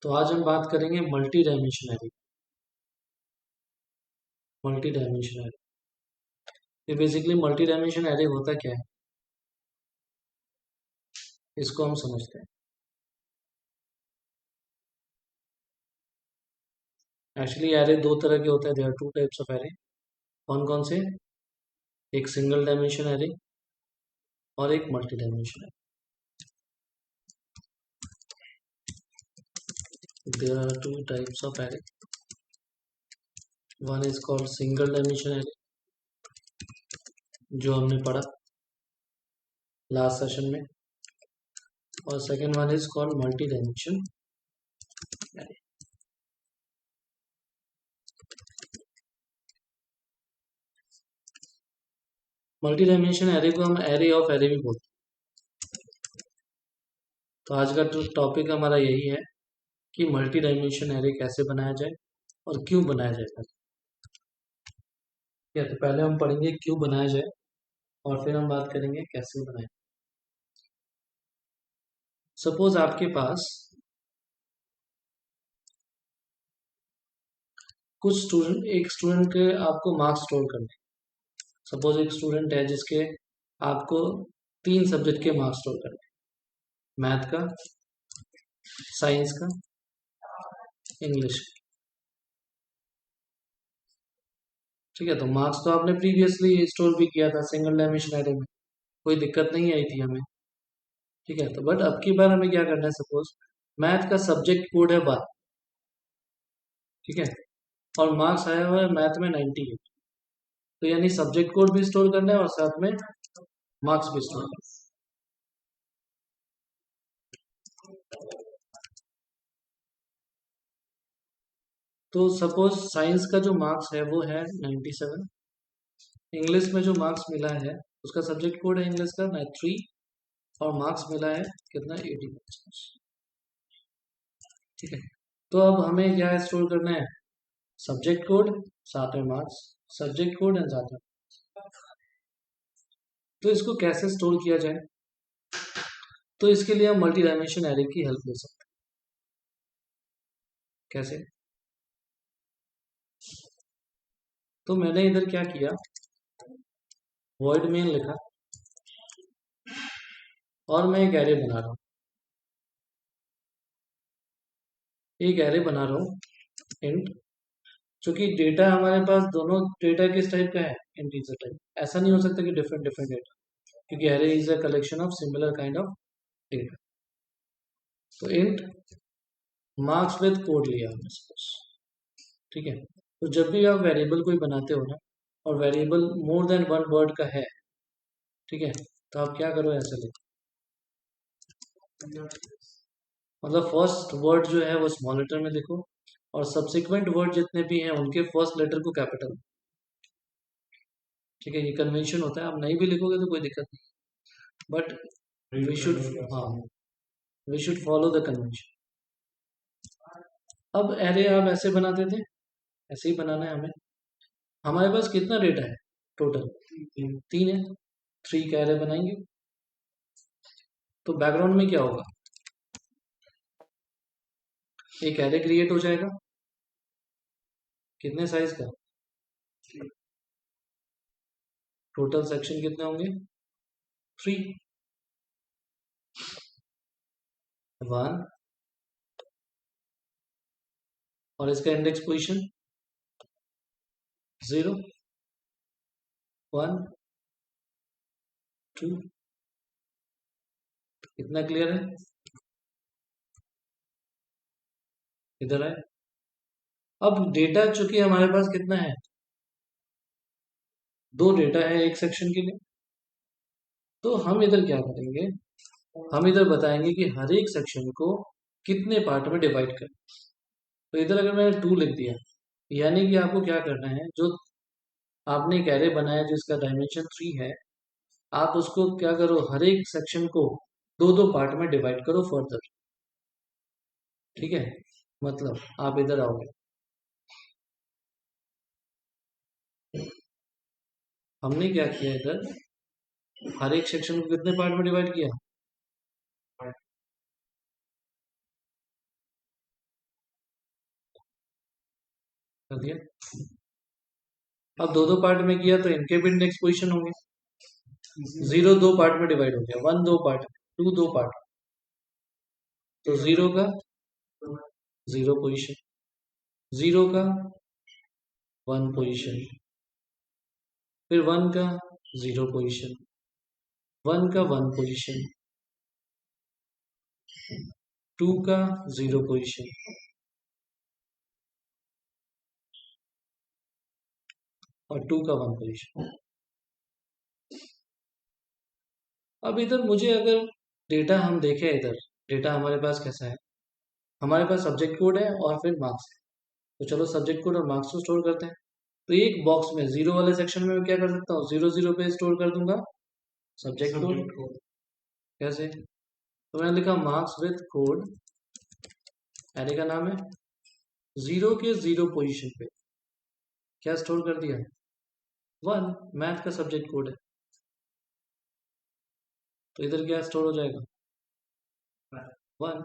तो आज हम बात करेंगे multi dimension array. Multi dimension array, ये बेसिकली मल्टी डायमेंशन एरे होता क्या है, इसको हम समझते हैं। एक्चुअली एरे दो तरह के होते हैं, there are two types of array. कौन कौन से? एक सिंगल डायमेंशन एरे और एक multi dimension array. There are two types of array, one is called single dimension array, जो हमने पढ़ा लास्ट सेशन में, और second one is called multi dimension array. Multi dimension array को हम एरे ऑफ एरे भी बोलते हैं। तो आज का टॉपिक हमारा यही है कि मल्टी डायमेंशन एरे कैसे बनाया जाए और क्यों बनाया जाता है। तो पहले हम पढ़ेंगे क्यों बनाया जाए और फिर हम बात करेंगे कैसे बनाए। सपोज आपके पास कुछ स्टूडेंट, एक स्टूडेंट के आपको मार्क्स स्टोर करने। सपोज एक स्टूडेंट है जिसके आपको 3 सब्जेक्ट के मार्क्स स्टोर करने, मैथ का, साइंस का, इंग्लिश। ठीक है, तो मार्क्स तो आपने प्रीवियसली स्टोर भी किया था सिंगल डायमेंशन एरे में, कोई दिक्कत नहीं आई थी हमें। ठीक है, तो बट अब की बार हमें क्या करना है, सपोज मैथ का सब्जेक्ट कोड है 12, ठीक है, और मार्क्स आया हुआ है मैथ में 98। तो यानी सब्जेक्ट कोड भी स्टोर करना है और साथ में मार्क्स भी स्टोर करना है। तो सपोज साइंस का जो मार्क्स है वो है 97, इंग्लिश में जो मार्क्स मिला है उसका सब्जेक्ट कोड है इंग्लिश का 3, और मार्क्स मिला है कितना, 80%। ठीक है, तो अब हमें क्या स्टोर करना है, सब्जेक्ट कोड साथ में मार्क्स, सब्जेक्ट कोड एंड साथ में। तो इसको कैसे स्टोर किया जाए, तो इसके लिए हम मल्टी डायमेंशन एरे की हेल्प ले सकते हैं। कैसे? तो मैंने इधर क्या किया, वॉइड मेन लिखा और मैं एक एरे बना रहा हूँ, एक एरे बना रहा हूँ इंट, क्योंकि डेटा हमारे पास दोनों डेटा किस टाइप का है, इंटीजर टाइप। ऐसा नहीं हो सकता कि डिफरेंट डिफरेंट डेटा, क्योंकि array is a collection of similar kind of data. तो इंट मार्क्स विद कोड लिया हमने सपोज। ठीक है, तो जब भी आप वेरिएबल कोई बनाते हो ना, और वेरिएबल मोर देन 1 वर्ड का है, ठीक है, तो आप क्या करो, ऐसे लिखो, मतलब फर्स्ट वर्ड जो है वो स्मॉल लेटर में लिखो, और सब्सिक्वेंट वर्ड जितने भी हैं उनके फर्स्ट लेटर को कैपिटल। ठीक है, ये कन्वेंशन होता है, आप नहीं भी लिखोगे तो कोई दिक्कत नहीं, बट वी शुड, हाँ, we should follow the convention. अब एरे आप ऐसे बनाते थे, ऐसे ही बनाना है हमें। हमारे पास कितना डेटा है टोटल, 3 है, 3 का एरे बनाएंगे। तो बैकग्राउंड में क्या होगा, एक एरे क्रिएट हो जाएगा, कितने साइज का, टोटल सेक्शन कितने होंगे, 3, 1, और इसका इंडेक्स पोजीशन 0, 1, 2। कितना क्लियर है, इधर आए। अब डेटा चूंकि हमारे पास कितना है, 2 डेटा है एक सेक्शन के लिए, तो हम इधर क्या करेंगे, हम इधर बताएंगे कि हर एक सेक्शन को कितने पार्ट में डिवाइड करें। तो इधर अगर मैंने 2 लिख दिया, यानी कि आपको क्या करना है, जो आपने एक एरे बनाया जिसका डायमेंशन 3 है, आप उसको क्या करो, हर एक सेक्शन को 2-2 पार्ट में डिवाइड करो फर्दर। ठीक है, मतलब आप इधर आओगे, हमने क्या किया इधर, हर एक सेक्शन को कितने पार्ट में डिवाइड किया, कर दिया। अब दो दो पार्ट में किया तो इनके भी इंडेक्स पोजीशन होंगे। 0 दो पार्ट में डिवाइड हो गया, 1 दो पार्ट, 2 दो पार्ट, तो 0 का 0 पोजीशन, 0 का 1 पोजीशन, फिर 1 का 0 पोजीशन, 1 का 1 पोजीशन, 2 का 0 पोजीशन, और 2 का 1 पोजीशन। अब इधर मुझे अगर डेटा हम देखें, इधर डेटा हमारे पास कैसा है, हमारे पास सब्जेक्ट कोड है और फिर मार्क्स है। तो चलो सब्जेक्ट कोड और मार्क्स को स्टोर करते हैं। तो एक बॉक्स में 0 वाले सेक्शन में मैं क्या कर सकता हूँ, 0 0 पे स्टोर कर दूंगा सब्जेक्ट कोड। कैसे, तो मैंने लिखा मार्क्स विद कोड, एरे का नाम है, 0 के 0 पोजीशन पे क्या स्टोर कर दिया, 1, मैथ का सब्जेक्ट कोड है, तो इधर क्या स्टोर हो जाएगा, 1।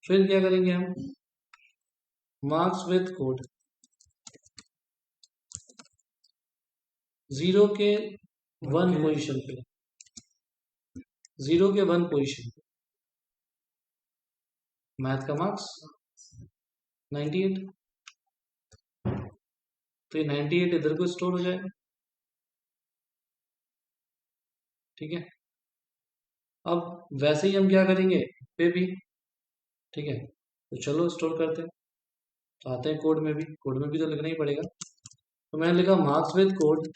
फिर क्या करेंगे हम, मार्क्स विद कोड, 0 के 1 पोजीशन पे, 0 के 1 पोजीशन पे मैथ का मार्क्स 98, तो ये 98 इधर को स्टोर हो जाएगा। ठीक है, अब वैसे ही हम क्या करेंगे पे भी, ठीक है, तो चलो स्टोर करते हैं। तो आते हैं कोड में भी, कोड में भी तो लिखना ही पड़ेगा। तो मैंने लिखा मार्क्स विद कोड,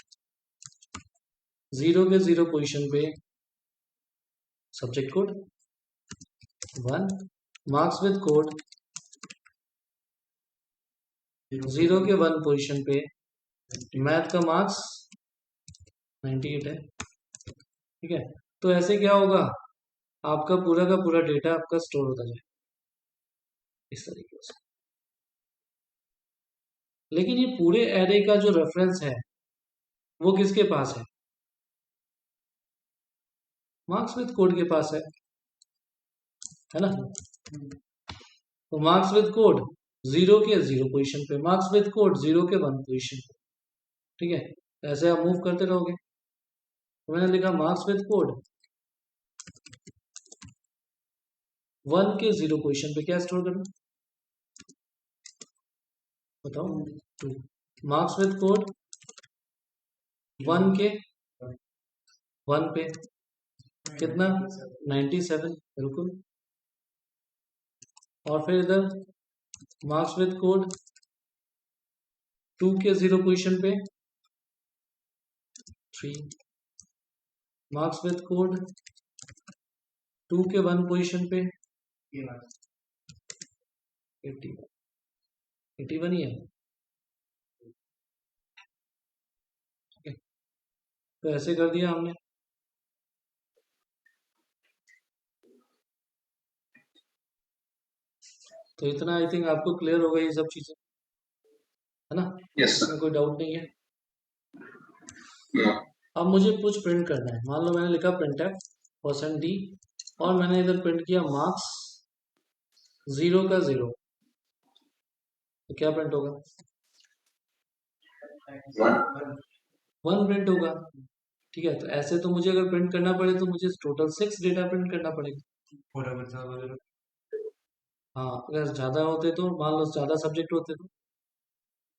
0 के 0 पोजीशन पे subject code 1, marks with code 0 के 1 पोजीशन पे मैथ का मार्क्स 98 है। ठीक है, तो ऐसे क्या होगा, आपका पूरा का पूरा डेटा आपका स्टोर होता जाए इस तरीके से। लेकिन ये पूरे एरे का जो रेफरेंस है वो किसके पास है, मार्क्स विद कोड के पास है ना। तो मार्क्स विद कोड 0 के 0 पोजीशन पे, मार्क्स विद कोड 0 के 1 पोजीशन पे। ठीक है, ऐसे आप मूव करते रहोगे। तो मैंने लिखा मार्क्स विद कोड 1 के 0 पोजीशन पे क्या स्टोर करना, बताओ, 2। मार्क्स विद कोड 1 के 1 पे कितना, 97, बिल्कुल। और फिर इधर मार्क्स विद कोड 2 के 0 पोजीशन पे 3, मार्क्स विद कोड 2 के 1 पोजीशन पे 81 ही है। तो ऐसे कर दिया हमने। तो इतना आई थिंक आपको क्लियर हो गई ये सब चीजें, है ना। यस इसमें कोई डाउट नहीं है। सर। अब मुझे कुछ प्रिंट करना है, मान लो मैंने लिखा प्रिंट एफ %d और मैंने इधर प्रिंट किया मार्क्स 0 का 0, तो क्या प्रिंट होगा, 1 प्रिंट होगा। ठीक है, तो ऐसे तो मुझे अगर प्रिंट करना पड़े तो मुझे टोटल 6 डेटा प्रिंट करना पड़ेगा। हाँ, अगर ज्यादा होते तो मान लो ज्यादा सब्जेक्ट होते तो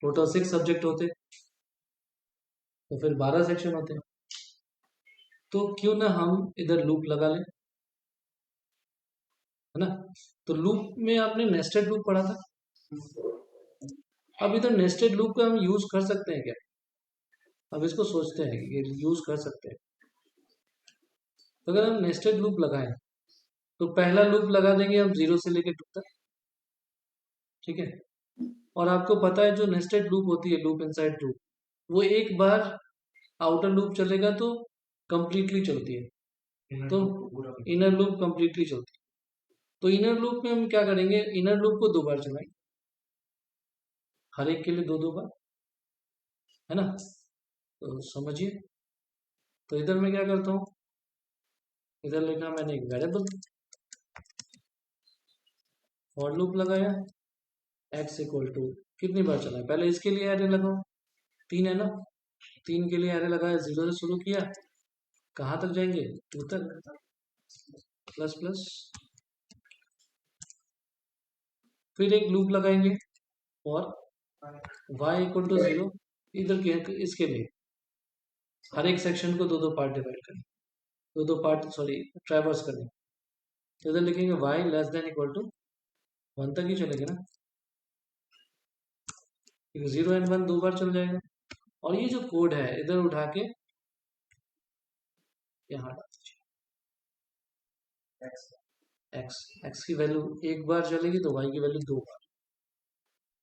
टोटल 6 सब्जेक्ट होते, तो फिर 12 सेक्शन होते। तो क्यों ना हम इधर लूप लगा लें, है ना। तो लूप में आपने नेस्टेड लूप पढ़ा था, अब इधर नेस्टेड लूप का हम यूज कर सकते हैं क्या, अब इसको सोचते हैं कि यूज कर सकते हैं। तो अगर हम नेस्टेड लूप लगाएं तो पहला लूप लगा देंगे हम 0 से लेकर 2 तक। ठीक है, और आपको पता है जो नेस्टेड लूप होती है, लूप इनसाइड लूप, वो एक बार आउटर लूप चलेगा तो कंप्लीटली चलती है, तो इनर लूप कंप्लीटली चलती है। तो इनर लूप में हम क्या करेंगे, इनर लूप को 2 बार चलाएंगे, हर एक के लिए 2 2 बार, है ना। तो समझिए। तो इधर मैं क्या करता हूँ, इधर लिखा मैंने एक वेरिएबल, फॉर लूप लगाया, x इक्वल टू कितनी बार चला है, पहले इसके लिए एरे लगाओ, 3 है ना, 3 के लिए एरे लगाया, 0 से शुरू किया, कहाँ तक जाएंगे, 2 तक, प्लस प्लस, फिर एक लूप लगाएंगे और y इक्वल टू 0, इधर के इसके लिए हर एक सेक्शन को दो दो पार्ट डिवाइड करें, दो दो पार्ट सॉरी ट्रैवर्स करें, तो इधर लिखेंगे y less than equal to 1 तक ही चलेगा ना, 0 एंड 1 दो बार चल जाएगा, और ये जो कोड है इधर उठा के यहाँ डाल दीजिए, x की वैल्यू एक बार चलेगी तो y की वैल्यू दो बार,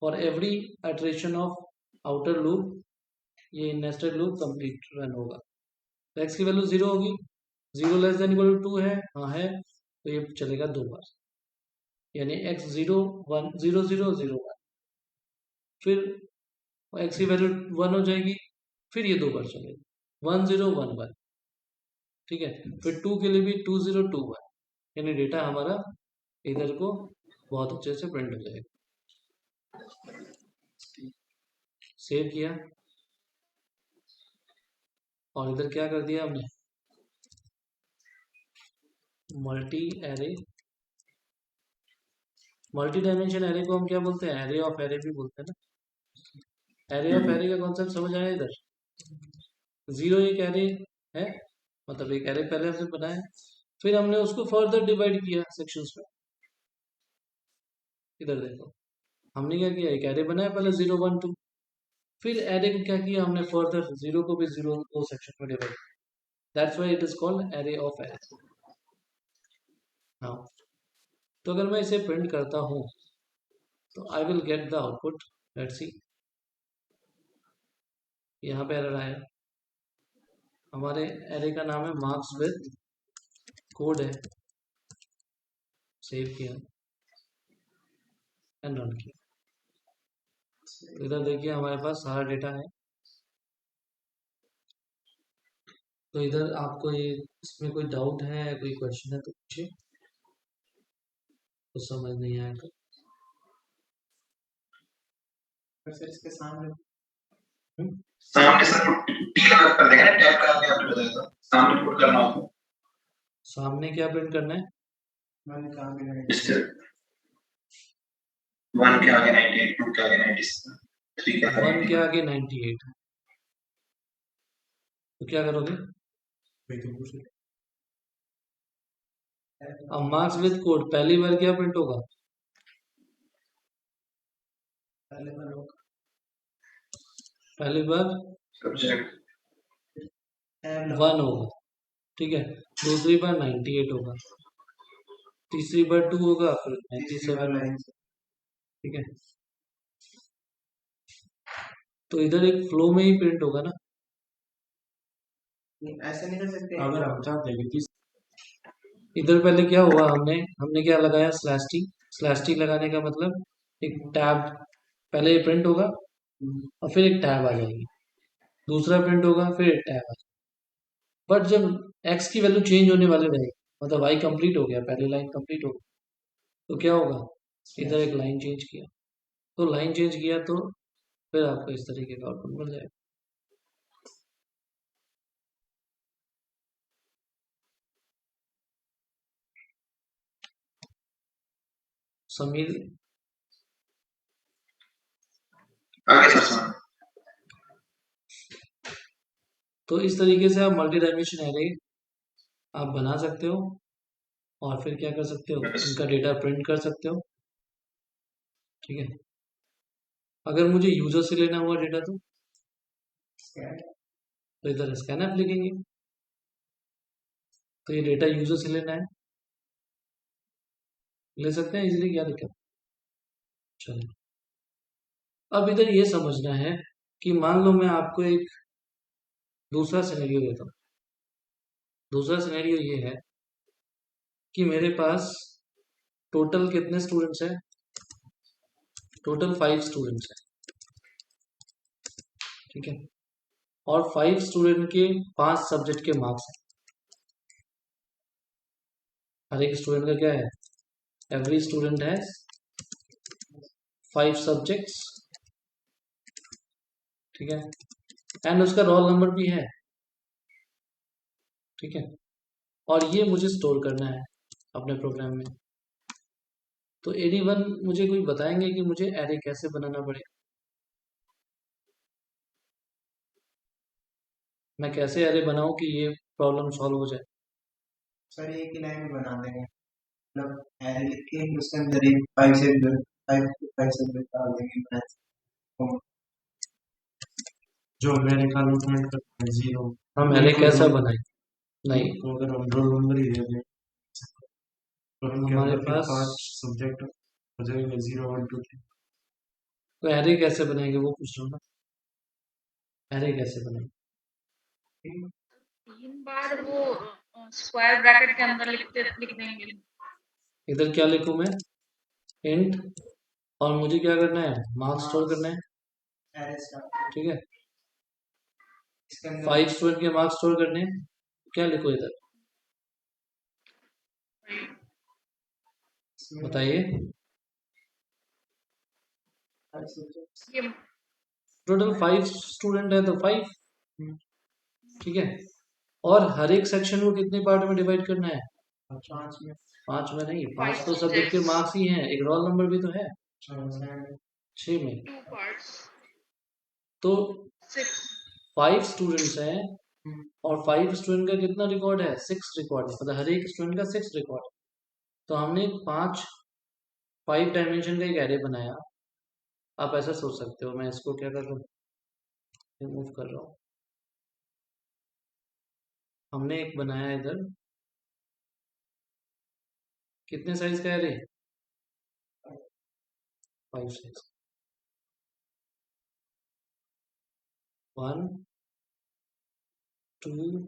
for every iteration of outer loop ये नेस्टेड लूप कंप्लीट रन होगा, तो x की वैल्यू 0 होगी, 0 लेस देन इक्वल टू 2 है, हाँ है, तो ये चलेगा दो बार, यानी x 0 1 0 0 0 1, फिर x की वैल्यू 1 हो जाएगी, फिर ये दो बार चलेगा 1 0 1 1, ठीक है, फिर 2 के लिए भी 2 0 2 1, यानी डेटा हमारा इधर को बहुत अच्छे से प्रिंट हो जाएगा। सेव किया और इधर क्या कर दिया हमने, multi array, multi dimension array को हम क्या बोलते हैं, एरे ऑफ एरे भी बोलते हैं ना, एरे ऑफ एरे का कॉन्सेप्ट समझ आया इधर, 0 एक एरे है, मतलब एक एरे पहले हमने बनाया, फिर हमने उसको फर्दर डिवाइड किया सेक्शंस में, इधर देखो हमने क्या किया, एक एरे बनाया पहले 0 1 2, फिर एरे को क्या किया हमने फर्दर 0 को भी 0 दो सेक्शन में divide, that's why it is called array of array. हाँ, तो अगर मैं इसे प्रिंट करता हूँ तो I will get the output, let's see, यहाँ पे एरर आया, हमारे एरे का नाम है मार्क्स विद कोड है, सेव किया एंड रन किया, तो इधर देखिए हमारे पास सारा डेटा है, तो इधर आपको ये इसमें कोई डाउट है, कोई क्वेश्चन है तो पूछिए, कुछ समझ नहीं आया तो फिर इसके सामने हम्म? सामने सर टी लगा कर देंगे ना, टैप करके आपने बताया था सामने पुट करना हो, सामने क्या प्रिंट करना है, मैंने कहा भी नहीं, इस 1 के आगे 98, 2 के आगे 93 के आगे 1 के आगे 98, तो क्या करोगे, अब मार्क्स विद कोड पहली बार क्या प्रिंट होगा, पहली बार सब्जेक्ट 1 होगा, ठीक है, दूसरी बार 98 होगा, तीसरी बार 2 होगा, फिर 97 होगा, ठीक है, तो इधर एक फ्लो में ही प्रिंट होगा ना, ऐसे नहीं कर सकते अगर हम चाहते हैं कि इधर पहले क्या हुआ, हमने क्या लगाया, स्लैश टी लगाने का मतलब एक टैब, पहले ये प्रिंट होगा और फिर एक टैब आ जाएगी, दूसरा प्रिंट होगा फिर एक टैब आ जाएगा, बट जब x की वैल्यू चेंज होने वाली रहेगी, मतलब y कंप्लीट हो गया, पहली लाइन कंप्लीट हो गई, तो क्या होगा, इधर एक लाइन चेंज किया, तो लाइन चेंज किया तो फिर आपको इस तरीके का आउटपुट मिल जाएगा। समीर आगे सर तो इस तरीके से आप मल्टी डायमेंशन एरे आप बना सकते हो, और फिर क्या कर सकते हो, इनका डेटा प्रिंट कर सकते हो, ठीक है, अगर मुझे यूजर से लेना हुआ डेटा तो इधर स्कैन ऐप लिखेंगे, तो ये डेटा यूजर से लेना है, ले सकते हैं इजीली, क्या दिक्कत, चलो अब इधर ये समझना है कि मान लो मैं आपको एक दूसरा सिनेरियो देता हूँ, दूसरा सिनेरियो ये है कि मेरे पास टोटल कितने स्टूडेंट्स हैं, टोटल 5 स्टूडेंट्स हैं, ठीक है, और 5 स्टूडेंट के 5 सब्जेक्ट के मार्क्स हैं, हर एक स्टूडेंट का क्या है, एवरी स्टूडेंट हैज 5 सब्जेक्ट्स, ठीक है, एंड उसका रोल नंबर भी है, ठीक है, और ये मुझे स्टोर करना है अपने प्रोग्राम में। तो AD1 मुझे कोई बताएंगे कि मुझे एरे कैसे बनाना पड़ेगा, मैं कैसे एरे बनाऊं कि ये प्रॉब्लम सॉल्व हो जाए। सर एक ही लाइन में बना देंगे, मतलब एरे लिख के उसके अंदर एक 5 से 5 सब्जेक्ट डाल देंगे मैथ्स जो मैं निकालूंगा करते हैं 0। हम एरे कैसा बनाए? नहीं, तो अगर हम रोल नंबर ही दे दें तो हमारे पास 5 सब्जेक्ट हो जाएंगे 0 1 2 3। तो एरे कैसे बनाएंगे वो पूछ रहा हूँ ना, एरे कैसे बनाएंगे? 3 बार वो स्क्वायर ब्रैकेट के अंदर लिख देंगे। इधर क्या लिखूं मैं? इंट, और मुझे क्या करना है? मार्क्स स्टोर करना है, ठीक है, 5 स्टूडेंट के मार्क्स स्टोर करने हैं। क्या लिखो इधर बताइए? टोटल 5 स्टूडेंट है तो 5, ठीक है, और हर एक सेक्शन को कितने पार्ट में डिवाइड करना है? 5 में नहीं, 5 तो सब्जेक्ट के मार्क्स ही हैं, एक रोल नंबर भी तो है 6 में। 2 पार्ट्स, तो 6 5 स्टूडेंट्स हैं और 5 स्टूडेंट का कितना रिकॉर्ड है? 6 रिकॉर्ड है, मतलब हर एक स्टूडेंट का 6 रिकॉर्ड है। तो हमने 5 डायमेंशन का एक एरे बनाया। आप ऐसा सोच सकते हो, मैं इसको क्या कर रहा हूँ, रिमूव कर रहा हूँ। हमने एक बनाया इधर, कितने साइज का एरे? 5 साइज, 1 2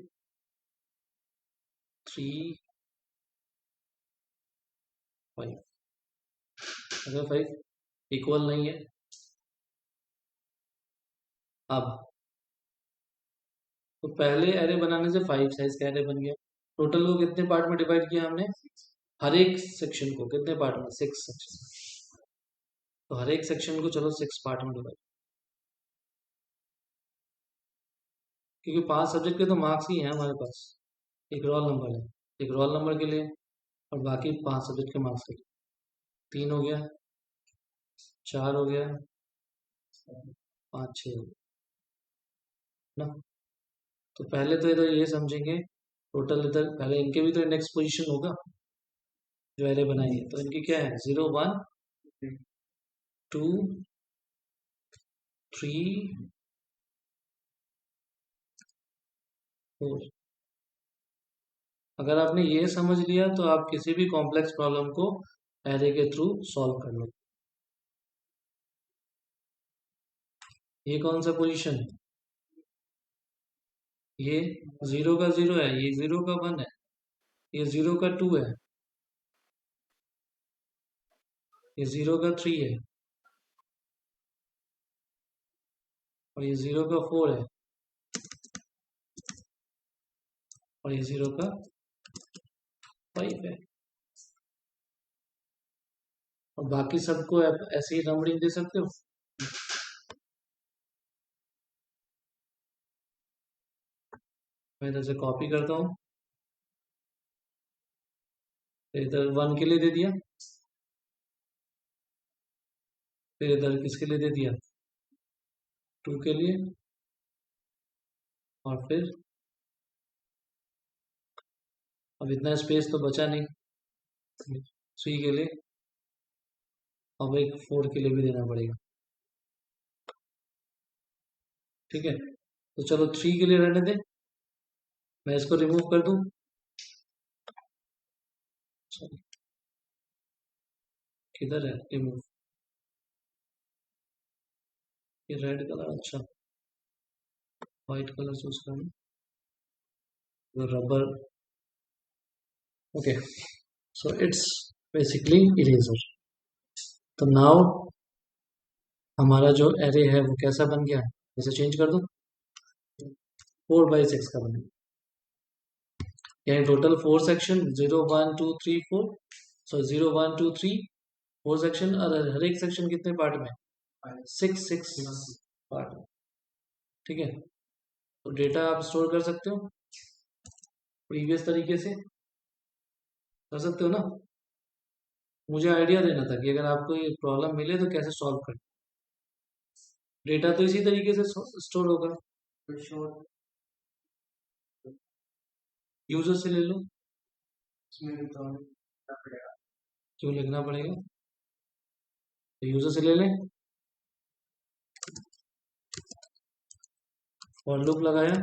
3 5। अगर 5 इक्वल नहीं है, अब तो पहले एरे बनाने से 5 साइज का एरे बन गया। टोटल को कितने पार्ट में डिवाइड किया हमने? हर एक सेक्शन को कितने पार्ट में? 6 सेक्शन। तो हर एक सेक्शन को चलो 6 पार्ट में डिवाइड, क्योंकि 5 सब्जेक्ट के तो मार्क्स ही हैं हमारे पास, एक रोल नंबर है, एक रोल नंबर के लिए और बाकी 5 सब्जेक्ट के मार्क्स के लिए। 3 हो गया, 4 हो गया, 5 6 हो गया ना। तो पहले तो इधर ये समझेंगे, टोटल इधर पहले इनके भी तो इंडेक्स पोजीशन होगा जो एरे बनाएंगे। तो इनकी क्या है? 0 1 2 3 4। अगर आपने ये समझ लिया तो आप किसी भी कॉम्प्लेक्स प्रॉब्लम को एरे के थ्रू सॉल्व कर लो। ये कौन सा पोजीशन है? ये 0 का 0 है, ये 0 का 1 है, ये 0 का 2 है, ये 0 का 3 है, और ये 0 का 4 है, और ये 0 का 5 है। और बाकी सबको ऐसे ही नंबरिंग दे सकते हो। मैं इधर से कॉपी करता हूँ, इधर 1 के लिए दे दिया, फिर इधर किसके लिए दे दिया? 2 के लिए, और फिर अब इतना स्पेस तो बचा नहीं, 3 के लिए, अब एक 4 के लिए भी देना पड़ेगा, ठीक है। तो चलो 3 के लिए रहने दें, मैं इसको रिमूव कर दूं, किधर है रिमूव? ये रेड कलर, अच्छा व्हाइट कलर चूज करना, तो rubber, okay, so it's basically eraser. तो नाउ हमारा जो एरे है वो कैसा बन गया? इसे चेंज कर दो, 4/6 का बनेगा, यानी टोटल 4 सेक्शन, 0 1 2 3 4, सो 0 1 2 3 4 सेक्शन और हर एक सेक्शन कितने पार्ट में? 6 पार्ट में। ठीक है, तो डेटा आप स्टोर कर सकते हो प्रीवियस तरीके से, कर सकते हो ना। मुझे आइडिया देना था कि अगर आपको ये प्रॉब्लम मिले तो कैसे सॉल्व करें। डेटा तो इसी तरीके से स्टोर होगा, यूजर से ले लो। क्यों लिखना पड़ेगा? तो यूजर से ले लें। और लूप लगाया,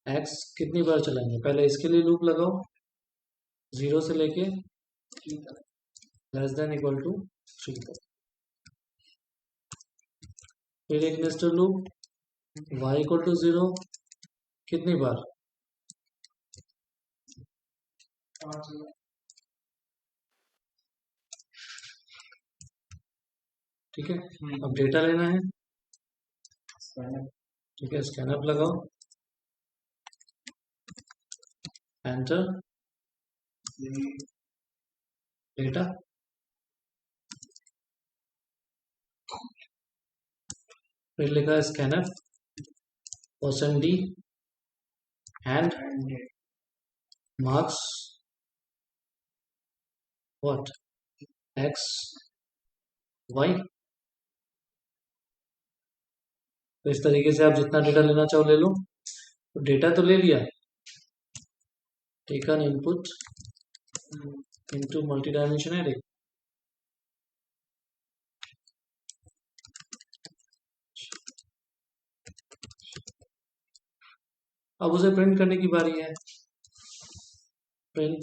एक्स कितनी बार चलाएंगे? पहले इसके लिए लूप लगाओ 0 से लेके लेस देन इक्वल टू 3 तक। फिर एक nested loop y equal to 0 कितनी बार? 5 ठीक है, अब डेटा लेना है। ठीक है, स्कैनअप लगाओ, एंटर डेटा। फिर लिखा scanf %d and marks what? x y। तो इस तरीके से आप जितना डेटा लेना चाहो ले लो। तो डेटा तो ले लिया, take an input into multi dimension array. अब उसे प्रिंट करने की बारी है। Print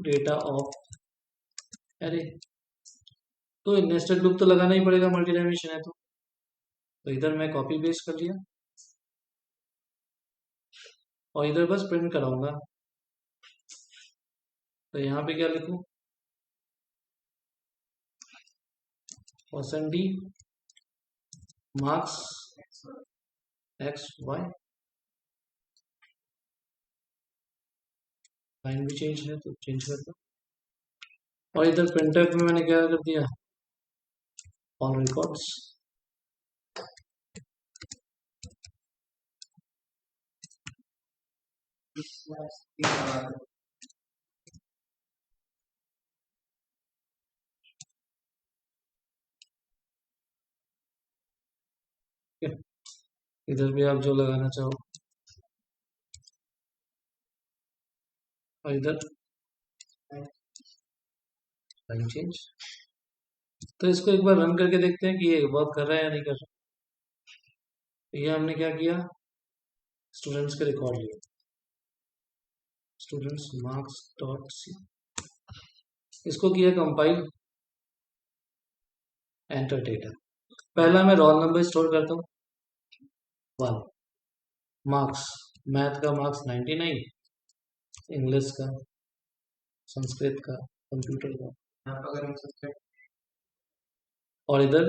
data of array. तो नेस्टेड लूप तो लगाना ही पड़ेगा, मल्टी डायमेंशन है तो इधर मैं कॉपी पेस्ट कर लिया और इधर बस प्रिंट कराऊंगा। तो यहाँ पे क्या लिखूं? %d marks x y। Line भी चेंज है तो चेंज कर दो। और इधर प्रिंटफ में मैंने क्या कर दिया? On records. इधर भी आप जो लगाना चाहो, और इधर लाइन चेंज। तो इसको एक बार रन करके देखते हैं कि ये वर्क कर रहा है या नहीं कर रहा। ये हमने क्या किया? स्टूडेंट्स के रिकॉर्ड लिए, स्टूडेंट्स मार्क्स डॉट सी। इसको किया कंपाइल, एंटर डेटा। पहला मैं रोल नंबर स्टोर करता हूँ 1, मार्क्स मैथ का मार्क्स 99, इंग्लिश का, संस्कृत का, कंप्यूटर का, अगर हम सबसे और इधर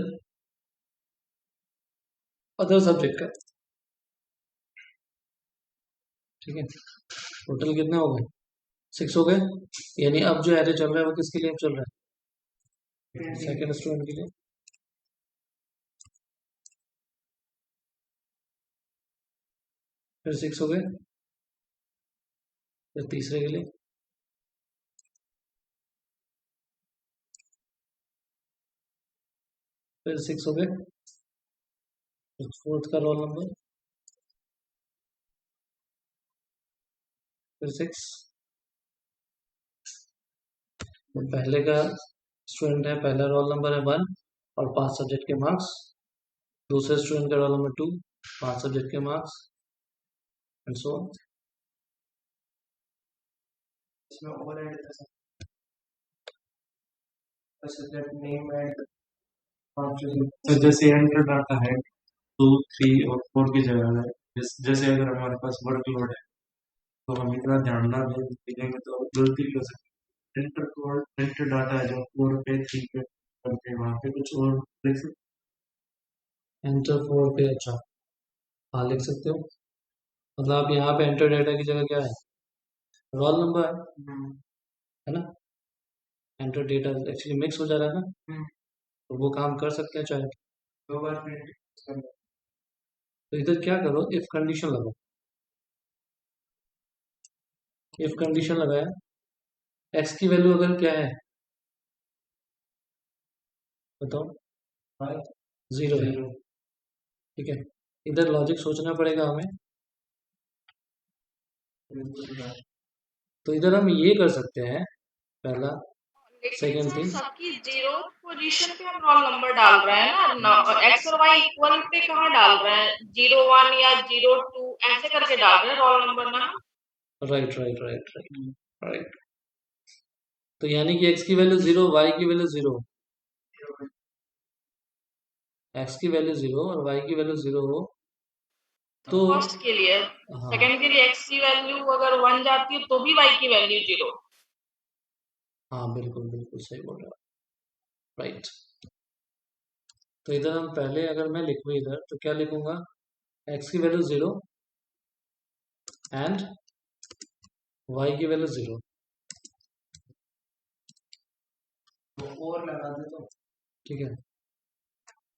अदर सब्जेक्ट का। ठीक है, टोटल कितने हो गए? 6 हो गए। यानी अब जो एरे चल रहा है वो किसके लिए चल रहा है? सेकंड स्टूडेंट के लिए। फिर 6 हो गए, फिर तीसरे के लिए, फिर 6 हो गए, फिर फोर्थ का रोल नंबर, फिर 6। तो पहले का स्टूडेंट है, पहला रोल नंबर है 1 और 5 सब्जेक्ट के मार्क्स। दूसरे स्टूडेंट का रोल नंबर 2, 5 सब्जेक्ट के मार्क्स, एंड सो ऑन। इसमें और ऐड कर सकते हैं सब्जेक्ट नेम ऐड। तो जैसे एंटर डाटा है 2, 3 और 4 की जगह है, जैसे अगर हमारे पास वर्कलोड है तो हम इतना ध्यान ना देंगे तो गलती भी हो सकती है। एंटर डाटा है जो 4 पे 3 पे 1 पे, वहाँ पे कुछ और लिख सकते। एंटर 4 पे, अच्छा हाँ लिख सकते हो। मतलब आप यहाँ पे एंटर डेटा की जगह क्या है? रोल नंबर है ना। एंटर डेटा एक्चुअली मिक्स हो जा रहा है ना, तो वो काम कर सकते हैं चाहे। 2 बार प्रिंट कर लो। तो इधर क्या करो, इफ कंडीशन लगाओ। इफ कंडीशन लगाया, एक्स की वैल्यू अगर क्या है बताओ, 0 है, ठीक है। इधर लॉजिक सोचना पड़ेगा हमें। तो इधर हम ये कर सकते हैं, पहला, लेकिन सेकंड सर थिंग, सबकी 0 पोजीशन पे हम रोल नंबर डाल रहे हैं ना, एक्स और वाई इक्वल पे कहाँ डाल रहे हैं, 01 या 02 ऐसे करके डाल रहे हैं रोल नंबर ना। Right right right right right. तो यानी कि एक्स की वैल्यू 0, वाई की वैल्यू 0, एक्स की वैल्यू 0 और वाई की वैल्यू 0 हो तो फर्स्ट के लिए, हाँ सेकंड के लिए एक्स की वैल्यू अगर 1 जाती है तो भी वाई की वैल्यू 0। हाँ बिल्कुल बिल्कुल सही बोल रहा है, राइट। तो इधर हम पहले, अगर मैं लिखूँ इधर तो क्या लिखूंगा, एक्स की वैल्यू 0 एंड वाई की वैल्यू 0। तो और लगा दे तो ठीक है,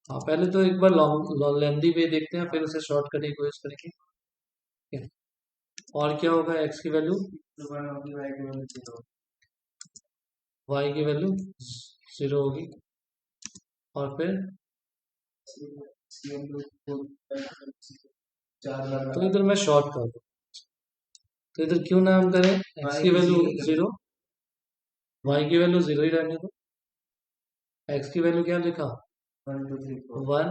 हाँ पहले तो एक बार लॉन्ग लेंदी वे देखते हैं, फिर उसे शॉर्ट करने की कोशिश करेंगे, ठीक है। और क्या होगा, एक्स की वैल्यू 1 होगी, y की वैल्यू 0। वाई की वैल्यू 0 होगी, और फिर तो इधर मैं शॉर्ट कर दूँ, तो इधर क्यों ना हम करें, एक्स की वैल्यू 0, वाई की वैल्यू 0 ही रहने दो, एक्स की वैल्यू क्या लिखा, 1 2 3 4 1,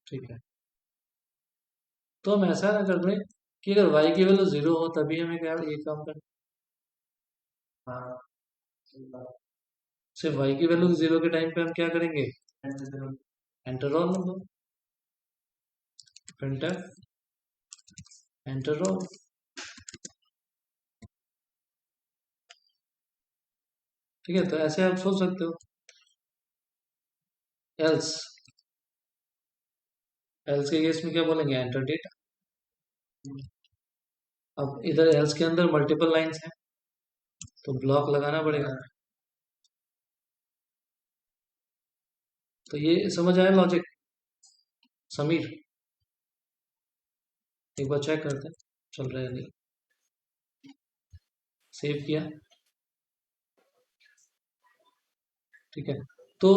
ठीक है। तो हम ऐसा ना कर रहे कि अगर y की वैल्यू 0 हो तभी हमें क्या ये काम करना, हाँ सिर्फ y की वैल्यू 0 के टाइम पे हम क्या करेंगे, enter roll number, printf enter roll. ठीक है, तो ऐसे आप सोच सकते हो। एल्स, एल्स के केस में क्या बोलेंगे, एंटर डेटा। अब इधर एल्स के अंदर मल्टीपल लाइंस हैं तो ब्लॉक लगाना पड़ेगा। तो ये समझ आया लॉजिक समीर, एक बार चेक करते हैं चल रहा है नहीं। सेव किया, ठीक है। तो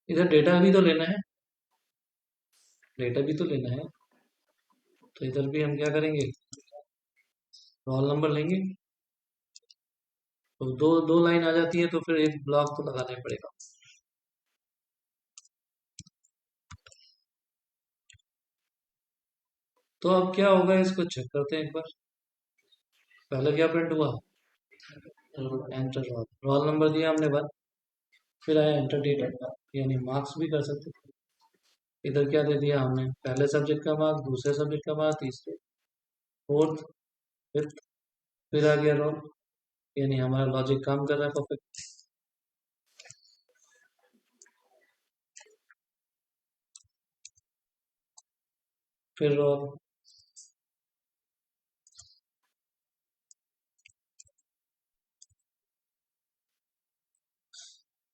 इधर डेटा भी तो लेना है, डेटा भी तो लेना है, तो इधर भी हम क्या करेंगे, रोल नंबर लेंगे। तो दो दो लाइन आ जाती है तो फिर एक ब्लॉक तो लगाना ही पड़ेगा। तो अब क्या होगा, इसको चेक करते हैं एक बार। पहले क्या प्रिंट हुआ, एंटर रोल, रोल नंबर दिया हमने 1, फिर आया एंटर डेटा, यानी मार्क्स भी कर सकते थे। इधर क्या दे दिया हमने, पहले सब्जेक्ट का मार्क्स, दूसरे सब्जेक्ट का मार्क्स, तीसरे, फोर्थ, फिफ्थ, फिर आ गया रोल, यानी हमारा लॉजिक काम कर रहा है परफेक्ट। फिर रोल,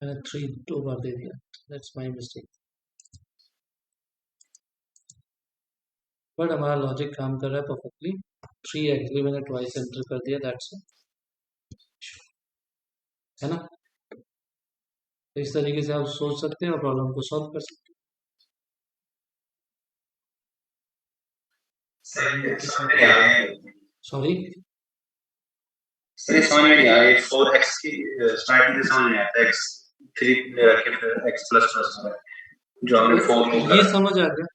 मैंने 3 2 बार दे दिया, दैट्स माय मिस्टेक, बट हमारा लॉजिक काम कर रहा है परफेक्टली। 3 एक्चुअली मैंने ट्वाइस एंटर कर दिया, दैट्स है ना। तो इस तरीके से आप सोच सकते हैं और प्रॉब्लम को सॉल्व कर सकते सही समझ नहीं आया। हैं। सॉरी, सही समझ में नहीं आया, 4x की स्टार्टिंग से समझ नहीं आता, x 3 रखे फिर x प्लस प्लस में जो हमने 4 को ये करा। समझ आ गया,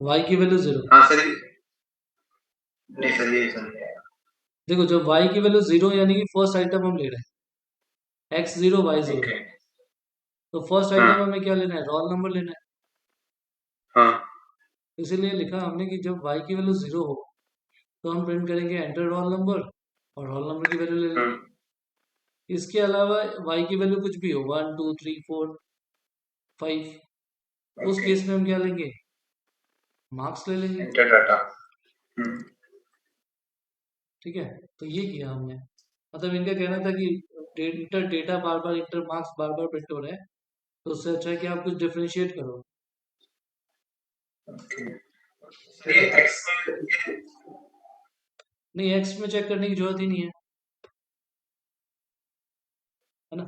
y की वैल्यू 0। हाँ सर, नहीं सर ये समझ नहीं आया। देखो जब y की वैल्यू 0 यानी कि फर्स्ट आइटम हम ले रहे हैं, x 0 y 0, ओके, तो फर्स्ट हाँ आइटम हमें क्या लेना है, रोल नंबर लेना है। हाँ इसीलिए लिखा हमने कि जब y की वैल्यू 0 हो तो हम प्रिंट करेंगे एंटर रोल नंबर, और रोल नंबर की वैल्यू ले लेंगे। इसके अलावा y की वैल्यू कुछ भी हो, 1 2 3 4 5, उस ओके, केस में हम क्या लेंगे, मार्क्स ले लेंगे। Enter data. ठीक है, तो ये किया हमने। मतलब इनका कहना था कि डेटा बार बार इंटर मार्क्स बार बार प्रिंट हो रहे हैं, तो उससे अच्छा है कि आप कुछ डिफ्रेंशिएट करो। ये एक्स नहीं, एक्स में चेक करने की जरूरत ही नहीं है ना।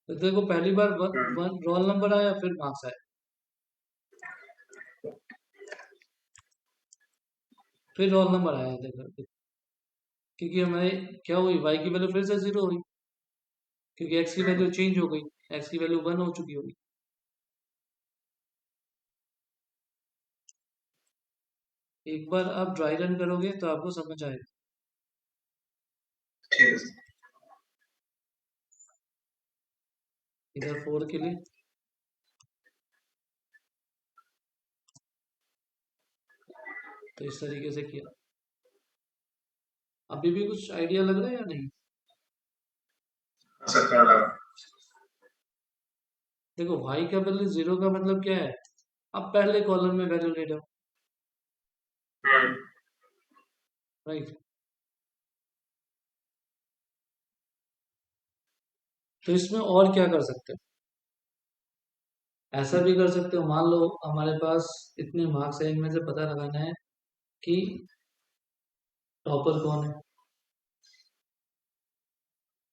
तो देखो पहली बार रोल नंबर आया फिर मार्क्स आया, फिर रोल नंबर आया। देखो क्योंकि हमारे क्या हुई, वाई की वैल्यू फिर से 0 हुई, क्योंकि एक्स की वैल्यू चेंज हो गई, एक्स की वैल्यू 1 हो चुकी होगी। एक बार आप ड्राई रन करोगे तो आपको समझ आएगा। ठीक है सर। इधर 4 के लिए तो इस तरीके से किया। अभी भी कुछ आइडिया लग रहा है या नहीं? सर क्या लगा? देखो y का वैल्यू 0 का मतलब क्या है, आप पहले कॉलम में वैल्यू ले लो, राइट। तो इसमें और क्या कर सकते हो, ऐसा भी कर सकते हो, मान लो हमारे पास इतने मार्क्स है, इनमें से पता लगाना है कि टॉपर कौन है।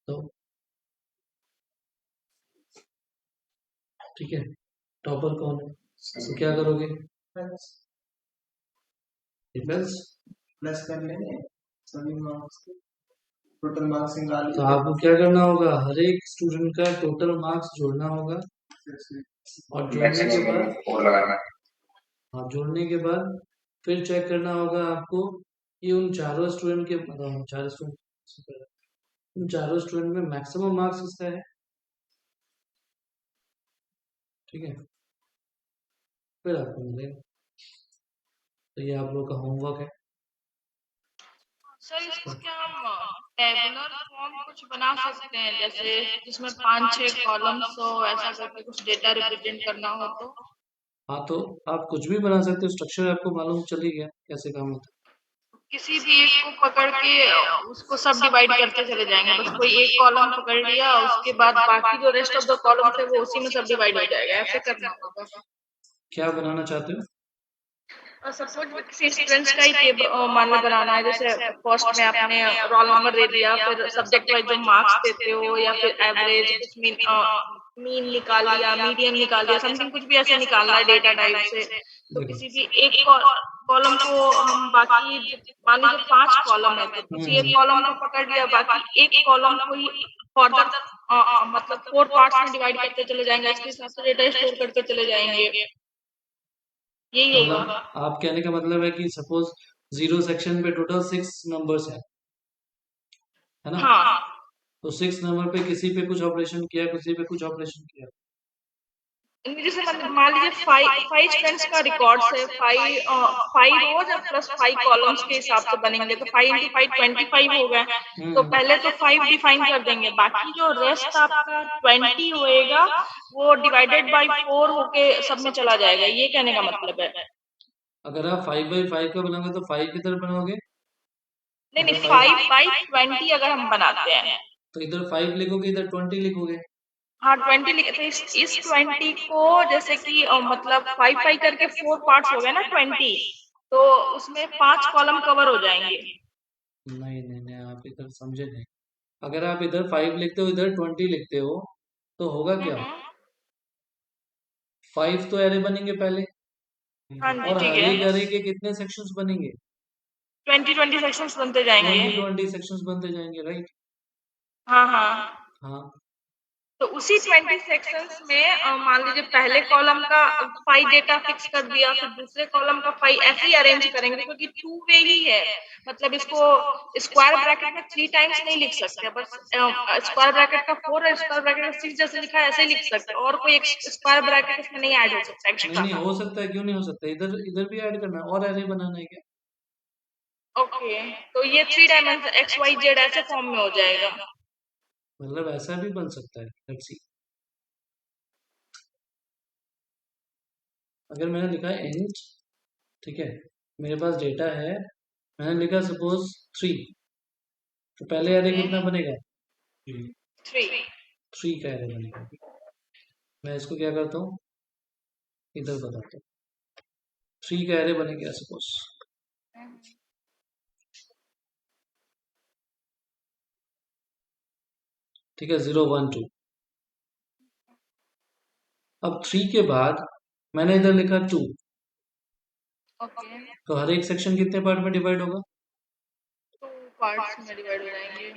तो ठीक है, टॉपर कौन है, तो क्या करोगे, प्लस डिफरेंस। प्लस कर लेंगे सभी मार्क्स के, टोटल मार्क्स निकाल तो के आपको क्या करना होगा, हर एक स्टूडेंट का टोटल मार्क्स जोड़ना होगा, और जोड़ने के मैक्सिमम बाद, 4 लगाना है। हाँ जोड़ने के बाद फिर चेक करना होगा आपको कि उन चारों स्टूडेंट के, मतलब चार स्टूडेंट, उन चारों स्टूडेंट में मैक्सिमम मार्क्स किसका है। ठीक है, फिर आपको मिलेगा। तो ये आप लोग का होमवर्क है। सर इसको क्या हम टेबुलर फॉर्म कुछ बना सकते हैं, जैसे जिसमें 5-6 कॉलम्स हो, ऐसा करके कुछ डेटा रिप्रेजेंट करना हो तो? हाँ तो आप कुछ भी बना सकते हो, स्ट्रक्चर आपको मालूम चल ही गया कैसे काम होता किसी भी एक को पकड़ के उसको सब डिवाइड करते चले जाएंगे, बस कोई एक कॉलम पकड़ लिया, उसके बाद बाकी जो रेस्ट ऑफ द कॉलम थे वो उसी में सब डिवाइड हो जाएगा, ऐसे करना होगा। है। क्या बनाना चाहते हो? सपोज किसी स्टूडेंट्स का ही टेबल मान लो बनाना है, जैसे फर्स्ट में आपने रोल नंबर दे दिया, फिर सब्जेक्ट वाइज जो मार्क्स देते हो, या फिर एवरेज कुछ मीन निकाल लिया, मीडियन निकाल दिया, समथिंग कुछ भी ऐसे निकालना है डेटा टाइप से। तो देखो किसी भी एक कॉलम को हम बाकी मान लीजिए 5 कॉलम है, तो किसी एक कॉलम को पकड़ लिया, बाकी एक कॉलम को ही फर्दर मतलब 4 पार्ट्स में डिवाइड करते चले जाएंगे, इसके हिसाब से डेटा स्टोर करते चले जाएंगे, यही होगा। मतलब आप कहने का मतलब है कि सपोज 0 सेक्शन पे टोटल 6 नंबर्स है ना। हाँ, तो 6 नंबर पे किसी पे कुछ ऑपरेशन किया, किसी पे कुछ ऑपरेशन किया। जैसे मान लीजिए 5 स्टूडेंट्स का रिकॉर्ड्स है, 5 रोज और प्लस 5 कॉलम्स के हिसाब से बनेंगे, तो 5 इंटू 5 25 हो गए। तो पहले तो 5 डिफाइन कर देंगे, बाकी जो रेस्ट आपका 20 होएगा वो डिवाइडेड बाय 4 होके सब में चला जाएगा, ये कहने का मतलब है। अगर आप 5 बाई 5 का बनाओगे तो 5 किधर बनाओगे, नहीं नहीं, 5 बाय 20 अगर हम बनाते हैं तो इधर 5 लिखोगे, इधर 20 लिखोगे। हाँ 20 लिखे, तो इस 20 को जैसे कि मतलब 5 करके 4 पार्ट्स हो गए ना 20, तो उसमें 5 कॉलम कवर हो जाएंगे। नहीं नहीं नहीं, आप इधर समझे नहीं। अगर आप इधर 5 लिखते हो, इधर 20 लिखते हो, तो होगा क्या, 5 तो एरे बनेंगे पहले, हाँ जी और ठीक हर एक है, एरे के कितने सेक्शंस बनेंगे, 20 सेक्शंस बनते जाएंगे। 20 सेक्शंस बनते जाएंगे, राइट। हाँ हाँ, हाँ तो उसी 20 सेक्शंस में मान लीजिए पहले कॉलम का 5 डेटा फिक्स कर दिया, फिर दूसरे कॉलम का 5, ऐसे ही अरेंज करेंगे, क्योंकि 2 वे ही है। मतलब इसको स्क्वायर ब्रैकेट में 3 टाइम्स नहीं लिख सकते, बस स्क्वायर ब्रैकेट का 4 और स्क्वायर ब्रैकेट का 6 जैसे लिखा है ऐसे ही लिख सकते, और कोई एक स्क्वायर ब्रैकेट इसमें नहीं ऐड हो सकता नहीं नहीं, एक्स्ट्रा। हो सकता है, क्यों नहीं हो सकता, इधर इधर भी ऐड करना है, और एरे बनाना है क्या। ओके, तो ये 3 डायमेंशन XYZ ऐसे फॉर्म में हो जाएगा। मतलब ऐसा भी बन सकता है, लेट्स सी। अगर मैंने लिखा है इंट, ठीक है, मेरे पास डेटा है, मैंने लिखा सपोज 3, तो पहले एरे कितना बनेगा? 3। 3 का एरे बनेगा। मैं इसको क्या करता हूँ, इधर बताता हूँ। 3 का एरे बनेगा सपोज, ठीक है, 0 1 2। अब 3 के बाद मैंने इधर लिखा 2, ओके, तो हर एक सेक्शन कितने पार्ट में डिवाइड होगा? 2 पार्ट्स में डिवाइड हो जाएंगे।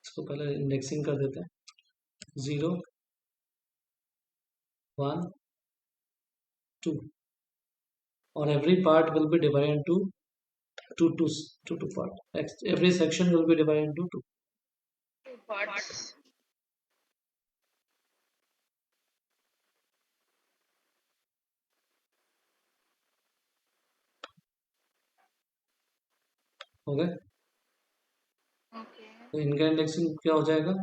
इसको पहले इंडेक्सिंग कर देते हैं, 0 1 2, और every part will be divided into two part. Every section will be divided into 2. 2 parts. हो गए? ओके, तो इनका इंडेक्सिंग क्या हो जाएगा?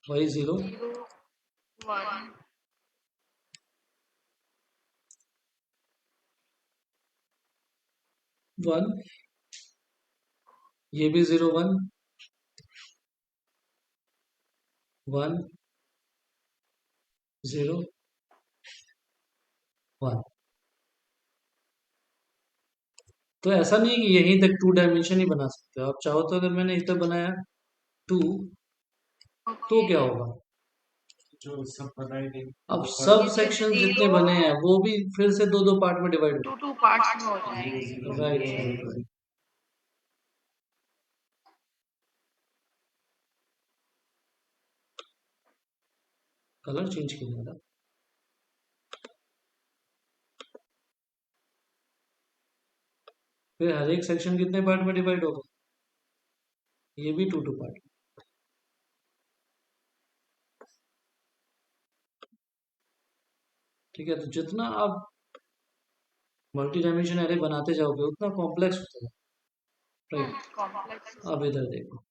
वही 0 0 1 1, ये भी 0 1 1 0 1। तो ऐसा नहीं है कि यहीं तक 2 डायमेंशन ही बना सकते हो आप, चाहो तो। अगर मैंने इधर बनाया 2, तो ओके, क्या होगा? जो सब बनाई गई अब सब ये सेक्शन जितने 0 बने हैं वो भी फिर से 2 पार्ट में डिवाइड 2 पार्ट्स में हो जीरो जाएंगे। जीरो हो। Right zero right right. Colour change किया था। फिर हर एक सेक्शन कितने पार्ट में डिवाइड होगा? ये भी 2 पार्ट। ठीक है, तो जितना आप मल्टी डायमेंशन एरे बनाते जाओगे उतना कॉम्प्लेक्स होता है। Right, complex. अब इधर देखो,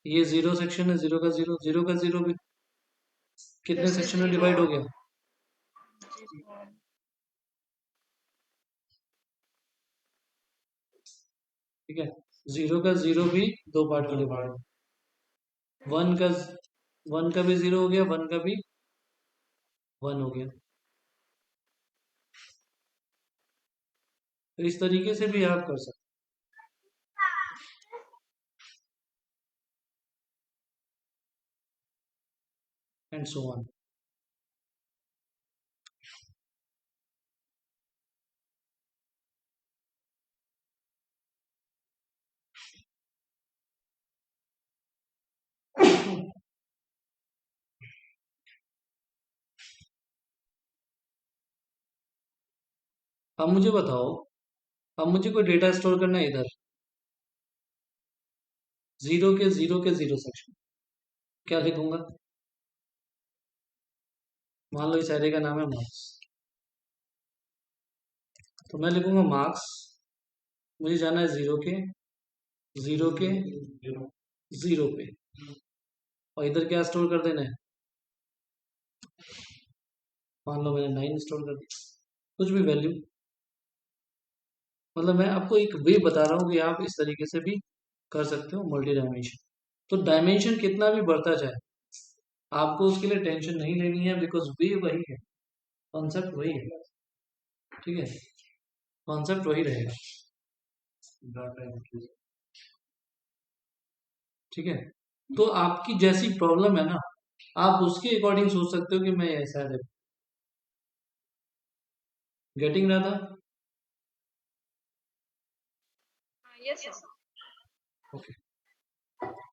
ये 0 सेक्शन है, 0 का 0, 0 का 0 भी कितने सेक्शन में डिवाइड हो गया? ठीक है, 0 का 0 भी 2 पार्ट में डिवाइड हो। 1 का भी 0 हो गया, 1 का भी 1 हो गया। तो इस तरीके से भी आप कर सकते एंड सो ऑन। अब मुझे बताओ, अब मुझे कोई डेटा स्टोर करना है इधर, 0 के 0 के 0 सेक्शन, क्या लिखूंगा? मान लो इस एरे का नाम है मार्क्स, तो मैं लिखूंगा मार्क्स। मुझे जाना है 0 के 0 के 0 पे, और इधर क्या स्टोर कर देना है? मान लो मैंने 9 स्टोर कर दिया, कुछ भी वैल्यू। मतलब मैं आपको एक वे बता रहा हूँ कि आप इस तरीके से भी कर सकते हो मल्टी डायमेंशन। तो डायमेंशन कितना भी बढ़ता जाए, आपको उसके लिए टेंशन नहीं लेनी है, बिकॉज वे वही है, कॉन्सेप्ट वही है। ठीक है, कॉन्सेप्ट वही रहेगा। ठीक है, तो आपकी जैसी प्रॉब्लम है ना, आप उसके अकॉर्डिंग सोच सकते हो कि मैं ऐसा है। गेटिंग रहा था? यस। ओके,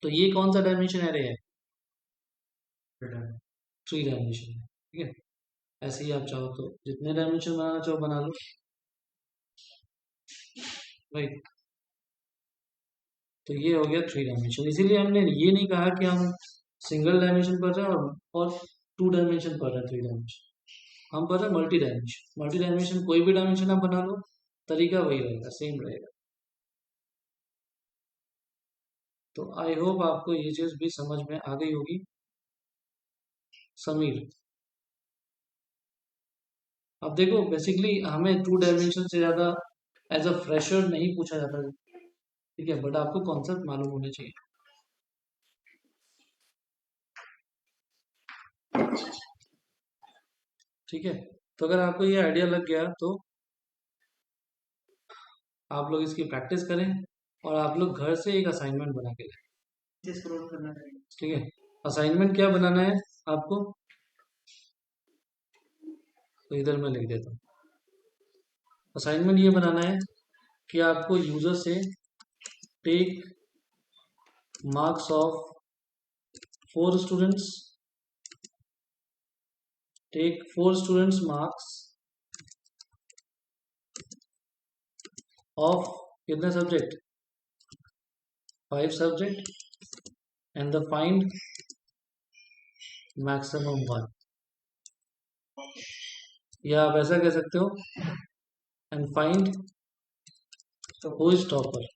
तो ये कौन सा डायमेंशन एरे है? 3 डायमेंशन। ठीक है, ऐसे ही आप चाहो तो जितने डायमेंशन बनाना चाहो बना लो। राइट, तो ये हो गया 3 डायमेंशन। इसीलिए हमने ये नहीं कहा कि हम सिंगल डायमेंशन पढ़ रहे हैं और 2 डायमेंशन पढ़ रहे हैं, 3 डायमेंशन। हम पढ़ रहे हैं मल्टी डायमेंशन। मल्टी डायमेंशन कोई भी डायमेंशन आप बना लो, तरीका वही रहेगा, सेम रहेगा। तो आई होप आपको ये चीज भी समझ में आ गई होगी। समीर, अब देखो बेसिकली हमें 2 डायमेंशन से ज़्यादा एज अ फ्रेशर नहीं पूछा जाता, ठीक है, बट आपको कॉन्सेप्ट मालूम होने चाहिए। ठीक है, तो अगर आपको ये आइडिया लग गया तो आप लोग इसकी प्रैक्टिस करें और आप लोग घर से एक असाइनमेंट बना के लें। स्क्रॉल करना पड़ेगा। ठीक है, असाइनमेंट क्या बनाना है आपको, तो इधर मैं लिख देता हूँ। असाइनमेंट ये बनाना है कि आपको यूजर से take marks of 4 students, take 4 students marks of कितने subject, 5 subject, and the find maximum 1, या आप ऐसा कह सकते हो and find who is topper,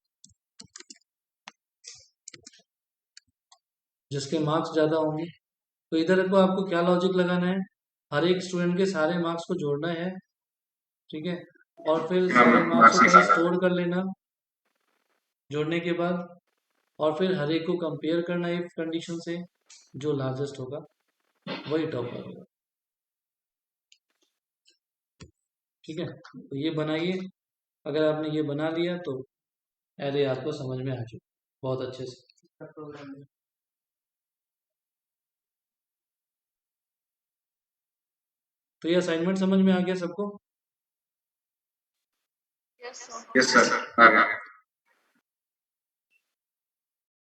जिसके मार्क्स ज़्यादा होंगे। तो इधर को आपको क्या लॉजिक लगाना है, हर एक स्टूडेंट के सारे मार्क्स को जोड़ना है, ठीक है, और फिर सारे मार्क्स को कहीं स्टोर कर लेना जोड़ने के बाद, और फिर हर एक को कंपेयर करना इफ कंडीशन से, जो लार्जेस्ट होगा वही टॉपर होगा। ठीक है, तो ये बनाइए, अगर आपने ये बना लिया तो एरे आपको समझ में आ चुका बहुत अच्छे से। तो ये असाइनमेंट समझ में आ गया सबको? Yes sir. यस सर, आ गया।